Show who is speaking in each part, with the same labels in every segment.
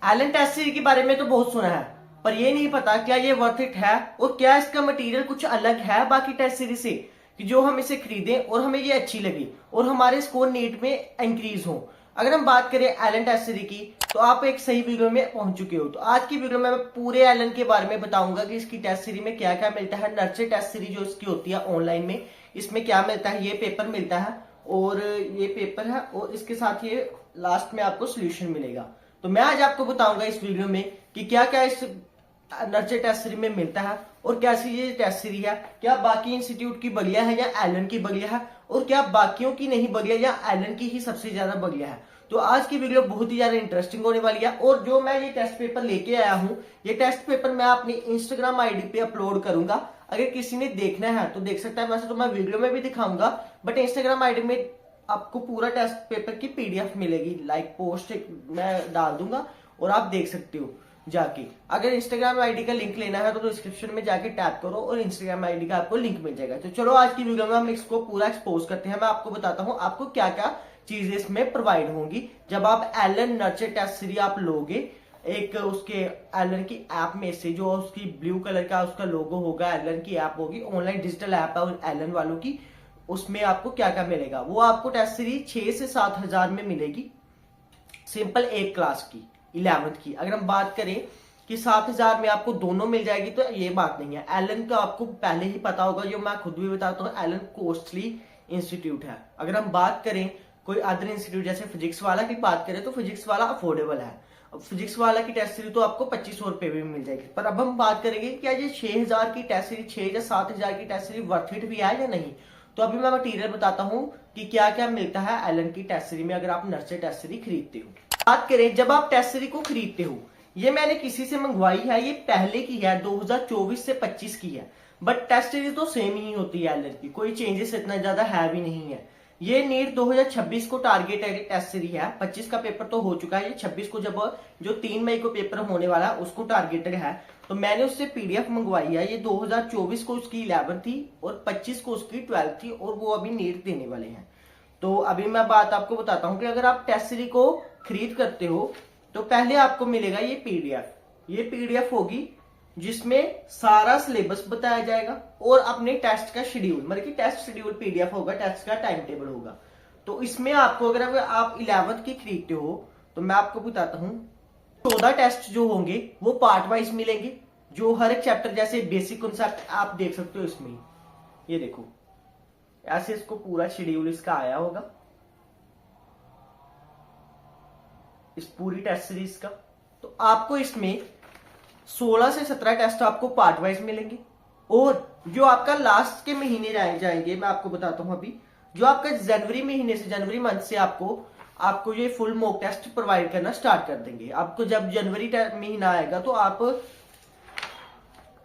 Speaker 1: Allen test series के बारे में तो बहुत सुना है, पर ये नहीं पता क्या ये वर्थ इट है और क्या इसका मटेरियल कुछ अलग है बाकी टेस्ट सीरीज से, कि जो हम इसे खरीदें और हमें ये अच्छी लगी और हमारे स्कोर नीट में इंक्रीज हो। अगर हम बात करें एलन टेस्ट सीरीज की, तो आप एक सही वीडियो में पहुंच चुके हो। तो आज की वीडियो में मैं पूरे एलन के बारे में बताऊंगा कि इसकी टेस्ट सीरीज में क्या क्या मिलता है। नर्सरी टेस्ट सीरीज जो इसकी होती है ऑनलाइन में, इसमें क्या मिलता है, ये पेपर मिलता है और ये पेपर है और इसके साथ ये लास्ट में आपको सोल्यूशन मिलेगा। तो मैं आज आपको बताऊंगा इस वीडियो में कि क्या क्या इस नर्सरी टेस्ट सीरीज में मिलता है और कैसी ये टेस्ट सीरीज है, क्या बाकी इंस्टीट्यूट की बढ़िया है या एलन की बढ़िया है, और क्या बाकियों की नहीं बढ़िया या एलन की ही सबसे ज्यादा बढ़िया है। तो आज की वीडियो बहुत ही ज्यादा इंटरेस्टिंग होने वाली है। और जो मैं ये टेस्ट पेपर लेके आया हूं, ये टेस्ट पेपर मैं अपनी इंस्टाग्राम आईडी पे अपलोड करूंगा। अगर किसी ने देखना है तो देख सकता है, वैसे तो मैं वीडियो में भी दिखाऊंगा, बट इंस्टाग्राम आईडी में आपको पूरा टेस्ट पेपर की पीडीएफ मिलेगी। लाइक पोस्ट मैं डाल दूंगा और आप देख सकते हो जाके। अगर इंस्टाग्राम आईडी का लिंक लेना है तो डिस्क्रिप्शन में जाके टैप करो और इंस्टाग्राम आईडी का आपको लिंक मिल जाएगा। तो चलो आज की वीडियो में हम इसको पूरा एक्सपोज करते हैं। मैं आपको बताता हूँ आपको क्या क्या चीजें इसमें प्रोवाइड होंगी जब आप एलन नर्सरी टेस्ट सीरीज आप लोगे। एक उसके एलन की ऐप में से, जो उसकी ब्लू कलर का उसका लोगो होगा, एलन की ऐप होगी, ऑनलाइन डिजिटल ऐप है एलन वालों की। उसमें आपको क्या क्या मिलेगा, वो आपको टेस्ट सीरीज 6 से 7 हजार में मिलेगी, सिंपल एक क्लास की 11th की। अगर हम बात करें कि 7,000 में आपको दोनों मिल जाएगी, तो ये बात नहीं है। एलन का आपको पहले ही पता होगा, जो मैं खुद भी बताता हूँ, एलन कॉस्टली इंस्टीट्यूट है। अगर हम बात करें कोई अदर इंस्टीट्यूट जैसे फिजिक्स वाला की बात करें, तो फिजिक्स वाला अफोर्डेबल है। अब फिजिक्स वाला की टेस्ट सीरीज तो आपको 2500 रुपए में मिल जाएगी। पर अब हम बात करेंगे क्या ये 6,000 की टेस्ट सीरीज, 6 या 7,000 की टेस्ट सीरीज वर्थ इट भी है या नहीं। तो अभी मैं मटीरियल बताता हूँ कि क्या क्या मिलता है एलन की टेस्ट सीरीज में अगर आप नर्सरी टेस्ट सीरीज खरीदते हो। बात करें जब आप टेस्ट सीरीज को खरीदते हो, ये मैंने किसी से मंगवाई है, ये पहले की है, 2024 से 25 की है, बट टेस्ट सीरीज तो सेम ही होती है एलन की, कोई चेंजेस इतना ज्यादा है भी नहीं है। ये नीट 2026 को टारगेट टेस्ट सीरीज है। 25 का पेपर तो हो चुका है, ये 26 को जब जो 3 मई को पेपर होने वाला है उसको टारगेटेड है। तो मैंने उससे पीडीएफ मंगवाई है। ये 2024 को उसकी 11 थी और 25 को उसकी 12 थी और वो अभी नीट देने वाले हैं। तो अभी मैं बात आपको बताता हूँ कि अगर आप टेस्ट सीरीज को खरीद करते हो तो पहले आपको मिलेगा ये पीडीएफ। ये पीडीएफ होगी जिसमें सारा सिलेबस बताया जाएगा और अपने टेस्ट का शेड्यूल, मतलब कि टेस्ट शेड्यूल पीडीएफ होगा, टेस्ट का टाइम टेबल होगा। तो इसमें आपको अगर आप 11th की खरीदते हो तो मैं आपको बताता हूँ 14 टेस्ट जो होंगे वो पार्ट वाइज मिलेंगे, जो हर एक चैप्टर जैसे बेसिक कॉन्सेप्ट आप देख सकते हो इसमें। ये देखो ऐसे इसको पूरा शेड्यूल इसका आया होगा, इस पूरी टेस्ट सीरीज का। तो आपको इसमें 16 से 17 टेस्ट आपको पार्ट वाइज मिलेंगे और जो आपका लास्ट के महीने जाएंगे, मैं आपको बताता हूं अभी, जो आपका जनवरी महीने से, जनवरी मंथ से आपको ये फुल मॉक टेस्ट प्रोवाइड करना स्टार्ट कर देंगे। आपको जब जनवरी महीना आएगा तो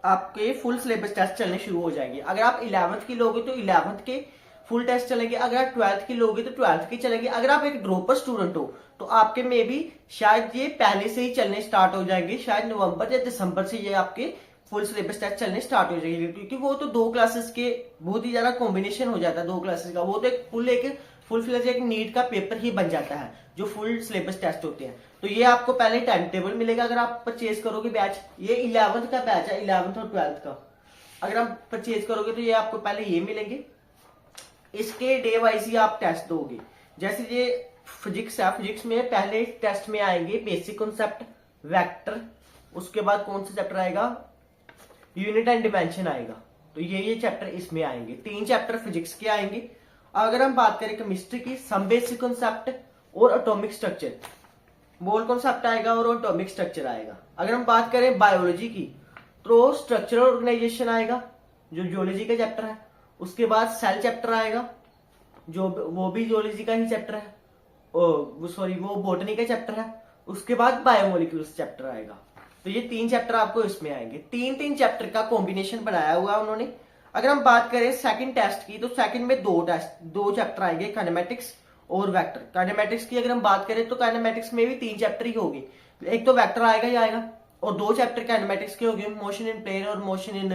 Speaker 1: आपके फुल सिलेबस टेस्ट चलने शुरू हो जाएंगे। अगर आप 11th की लोगे तो 11th के फुल टेस्ट चलेंगे, अगर आप 12th की लोगे तो 12th के चलेंगे। अगर आप एक ड्रॉपर स्टूडेंट हो तो आपके में भी शायद ये पहले से ही चलने स्टार्ट हो जाएंगे, शायद नवंबर या दिसंबर से ये आपके फुल सिलेबस टेस्ट चलने स्टार्ट हो जाएंगे, क्योंकि वो तो 2 क्लासेस के बहुत ही ज्यादा कॉम्बिनेशन हो जाता है 2 क्लासेस का। वो तो एक फुल फ्लेज एक नीट का पेपर ही बन जाता है जो फुल सिलेबस टेस्ट होते हैं। तो ये आपको पहले टाइम टेबल मिलेगा अगर आप परचेज करोगे बैच। ये 11th का बैच है, 11th और 12th का। अगर आप परचेज करोगे तो ये आपको पहले ये मिलेंगे, इसके डे वाइज ही आप टेस्ट दोगे। जैसे ये फिजिक्स है, फिजिक्स में पहले टेस्ट में आएंगे बेसिक कॉन्सेप्ट, वेक्टर, उसके बाद कौन सा चैप्टर आएगा, यूनिट एंड डिमेंशन आएगा। तो ये चैप्टर इसमें आएंगे, 3 चैप्टर फिजिक्स के आएंगे। अगर हम बात करें केमिस्ट्री की, सम बेसिक कॉन्सेप्ट और एटॉमिक स्ट्रक्चर, मोल कॉन्सेप्ट आएगा और एटॉमिक स्ट्रक्चर आएगा। अगर हम बात करें बायोलॉजी की तो स्ट्रक्चरल ऑर्गेनाइजेशन आएगा जो जियोलॉजी का चैप्टर है। उसके बाद सेल चैप्टर आएगा, जो वो भी जियोलॉजी का ही चैप्टर है, वो बॉटनी का चैप्टर है। उसके बाद बायोमोलिक्यूल्स चैप्टर आएगा। तो ये 3 चैप्टर आपको इसमें आएंगे। 3 चैप्टर का कॉम्बिनेशन बनाया हुआ उन्होंने। अगर हम बात करें सेकंड टेस्ट की, तो सेकंड में 2 चैप्टर आएंगे, काइनेमेटिक्स और वेक्टर। काइनेमेटिक्स की अगर हम बात करें तो काइनेमेटिक्स में भी 3 चैप्टर ही होंगे, एक तो वेक्टर आएगा ही आएगा और 2 चैप्टर काइनेमेटिक्स के होंगे, मोशन इन प्लेन और motion in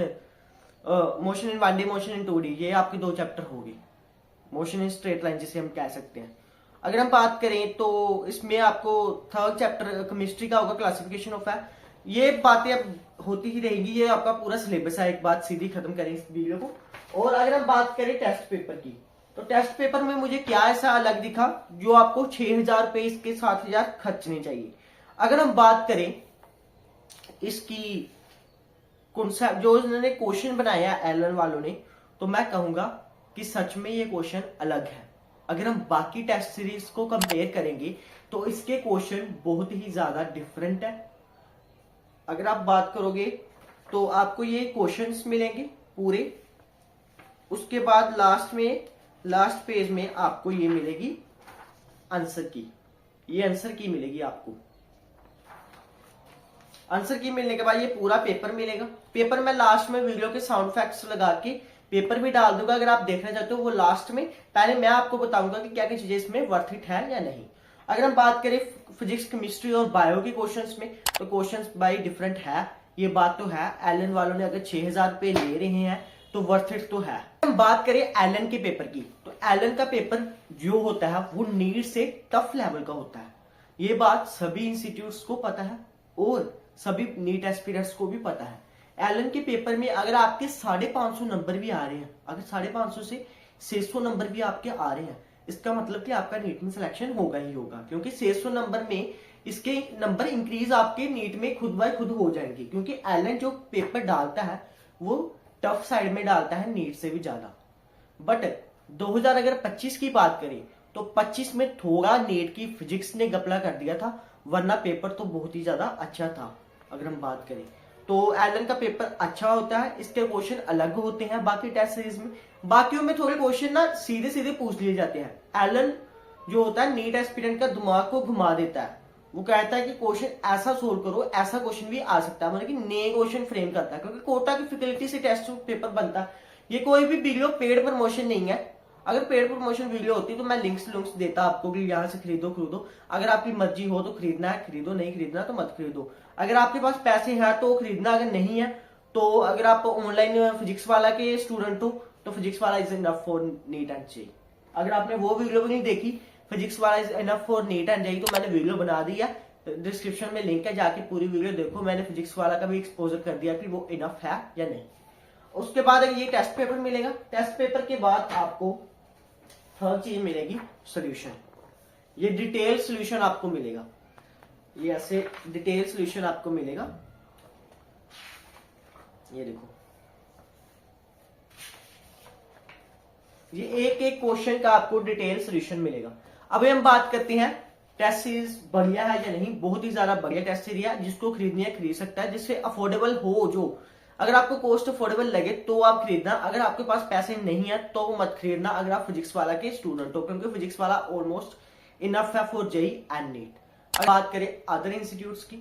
Speaker 1: 1D, motion in 2D। ये आपके 2 चैप्टर होंगे, मोशन इन स्ट्रेट लाइन जिसे हम कह सकते हैं। अगर हम बात करें तो इसमें आपको थर्ड चैप्टर केमिस्ट्री का होगा, क्लासिफिकेशन ऑफ है। ये बातें अब होती ही रहेंगी, ये आपका पूरा सिलेबस है। एक बात सीधी खत्म करें इस वीडियो को। और अगर हम बात करें टेस्ट पेपर की, तो टेस्ट पेपर में मुझे क्या ऐसा अलग दिखा जो आपको 6,000 रुपए इसके 7,000 खर्चने चाहिए। अगर हम बात करें इसकी कॉन्सेप्ट जो उन्होंने क्वेश्चन बनाया एलन वालों ने, तो मैं कहूंगा कि सच में ये क्वेश्चन अलग है। अगर हम बाकी टेस्ट सीरीज को कंपेयर करेंगे तो इसके क्वेश्चन बहुत ही ज्यादा डिफरेंट है। अगर आप बात करोगे तो आपको ये क्वेश्चंस मिलेंगे पूरे, उसके बाद लास्ट पेज में आपको ये मिलेगी आंसर की, ये आंसर की मिलेगी आपको। आंसर की मिलने के बाद ये पूरा पेपर मिलेगा। पेपर में लास्ट में वीडियो के साउंड इफेक्ट्स लगा के पेपर भी डाल दूंगा, अगर आप देखना चाहते हो वो लास्ट में। पहले मैं आपको बताऊंगा कि क्या क्या चीजें इसमें वर्थ इट है या नहीं। अगर हम बात करें फिजिक्स, केमिस्ट्री और बायो के क्वेश्चंस में, तो क्वेश्चंस बाई डिफरेंट है, ये बात तो है। एलन वालों ने अगर 6,000 रुपए ले रहे हैं तो वर्थ इट तो है। हम बात करें एलन के पेपर की, तो एलन का पेपर जो होता है वो नीट से टफ लेवल का होता है। ये बात सभी इंस्टीट्यूट्स को पता है और सभी नीट एस्पिरेंट्स को भी पता है। एलन के पेपर में अगर आपके 550 नंबर भी आ रहे हैं, अगर 550 से 600 नंबर भी आपके आ रहे हैं, इसका मतलब कि आपका नीट में सिलेक्शन होगा ही होगा, क्योंकि 600 नंबर में इसके नंबर इंक्रीज आपके नीट में खुद बाय खुद हो जाएंगे, क्योंकि एलन जो पेपर डालता है वो टफ साइड में डालता है नीट से भी ज्यादा। बट 2025 की बात करें तो 25 में थोड़ा नीट की फिजिक्स ने घपला कर दिया था, वरना पेपर तो बहुत ही ज्यादा अच्छा था। अगर हम बात करें तो एलन का पेपर अच्छा होता है, इसके क्वेश्चन अलग होते हैं बाकी टेस्ट सीरीज में। बाकियों में थोड़े क्वेश्चन ना सीधे सीधे पूछ लिए जाते हैं। एलन जो होता है नीट एस्पिरेंट का दिमाग को घुमा देता है, वो कहता है कि क्वेश्चन ऐसा सोल्व करो, ऐसा क्वेश्चन भी आ सकता है, मतलब कि नए क्वेश्चन फ्रेम करता है, क्योंकि कोटा की फैकल्टी से टेस्ट पेपर बनता है। ये कोई भी वीडियो पेड प्रमोशन नहीं है। अगर पेड प्रमोशन वीडियो होती तो मैं लिंक्स देता आपको कि यहाँ से खरीदो। अगर आपकी मर्जी हो तो खरीदना है खरीदो, नहीं खरीदना तो मत खरीदो। अगर आपके पास पैसे हैं तो खरीदना, अगर नहीं है तो अगर आप ऑनलाइन फिजिक्स वाला के स्टूडेंट हो तो फिजिक्स वाला is enough for neat and JEE. अगर आपने वो वीडियो भी नहीं देखी फिजिक्स वाला is enough for neat and JEE, तो मैंने वीडियो बना दी है, डिस्क्रिप्शन में लिंक है, जाके पूरी वीडियो देखो। मैंने फिजिक्स वाला का भी एक्सपोजर कर दिया कि वो इनफ है या नहीं। उसके बाद ये टेस्ट पेपर मिलेगा। टेस्ट पेपर के बाद आपको थर्ड चीज मिलेगी सोल्यूशन। ये डिटेल सोल्यूशन आपको मिलेगा, ये ऐसे डिटेल सोल्यूशन आपको मिलेगा। ये देखो, ये एक एक क्वेश्चन का आपको डिटेल सोल्यूशन मिलेगा। अभी हम बात करते हैं टेस्ट सीरीज बढ़िया है या नहीं। बहुत ही ज्यादा बढ़िया टेस्ट सीरीज है, जिसको खरीदनी है खरीद सकता है, जिससे अफोर्डेबल हो। जो अगर आपको कॉस्ट अफोर्डेबल लगे तो आप खरीदना, अगर आपके पास पैसे नहीं है तो मत खरीदना, अगर आप फिजिक्स वाला के स्टूडेंट हो, क्योंकि फिजिक्स वाला ऑलमोस्ट इनफ है फॉर जेईई एंड नीट। अगर बात करें अदर इंस्टीट्यूट्स की,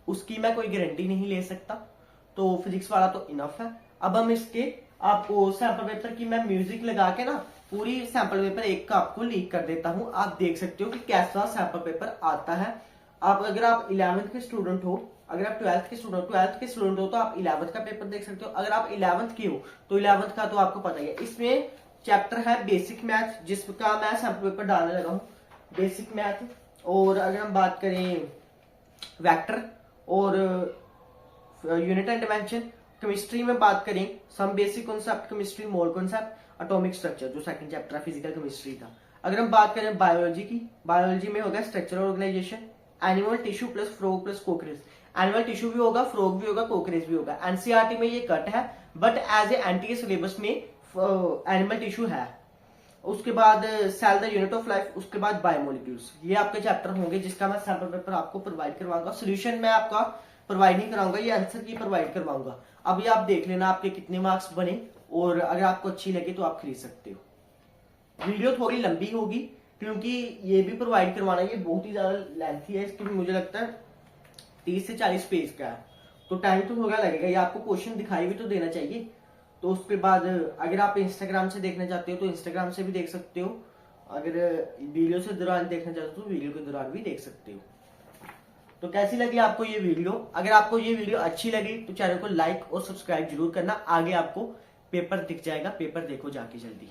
Speaker 1: उसकी मैं कोई गारंटी नहीं ले सकता, तो फिजिक्स वाला तो इनफ है। अब हम इसके आपको सैंपल पेपर की मैं म्यूजिक लगा के ना पूरी सैंपल पेपर एक का आपको लीक कर देता हूं, आप देख सकते हो कि कैसा सैंपल पेपर आता है। आप अगर आप 11th के स्टूडेंट हो, अगर आप 12th के स्टूडेंट हो तो आप 11th का पेपर देख सकते हो। अगर आप 11th के हो तो 11th का तो आपको पता ही है। इसमें चैप्टर है बेसिक मैथ, जिसका मैं सैंपल पेपर डालने लगा हूं, बेसिक मैथ। और अगर हम बात करें वेक्टर और यूनिट एंड डायमेंशन, केमिस्ट्री में बात करें some basic concept chemistry, mole concept, atomic structure जो सेकंड चैप्टर है फिजिकल केमिस्ट्री का। अगर हम बात करें बायोलॉजी की, बायोलॉजी में होगा structure organisation, animal tissue plus frog plus cockroach. Animal tissue भी होगा, फ्रॉग भी होगा, कोकरेज भी होगा। एनसीईआरटी में ये कट है, but as a NTA syllabus में एनिमल टिश्यू है। उसके बाद cell the unit of life, उसके बाद बायोमोलिक्यूल्स, ये आपके चैप्टर होंगे, जिसका मैं सैंपल पेपर आपको प्रोवाइड करवाऊंगा। सोल्यूशन मैं आपका प्रोवाइड नहीं कराऊंगा, ये आंसर की प्रोवाइड करवाऊंगा। अभी आप देख लेना आपके कितने मार्क्स बने, और अगर आपको अच्छी लगे तो आप खरीद सकते हो। वीडियो थोड़ी लंबी होगी क्योंकि ये भी प्रोवाइड करवाना, ये बहुत ही ज्यादा लेंथी है, इसकी मुझे लगता है 30 से 40 पेज का है, तो टाइम तो थोड़ा लगेगा। ये आपको क्वेश्चन दिखाई भी तो देना चाहिए। तो उसके बाद अगर आप इंस्टाग्राम से देखना चाहते हो तो इंस्टाग्राम से भी देख सकते हो, अगर वीडियो से दौरान देखना चाहते हो तो वीडियो के दौरान भी देख सकते हो। तो कैसी लगी आपको ये वीडियो? अगर आपको ये वीडियो अच्छी लगी तो चैनल को लाइक और सब्सक्राइब जरूर करना। आगे आपको पेपर दिख जाएगा, पेपर देखो जाके जल्दी।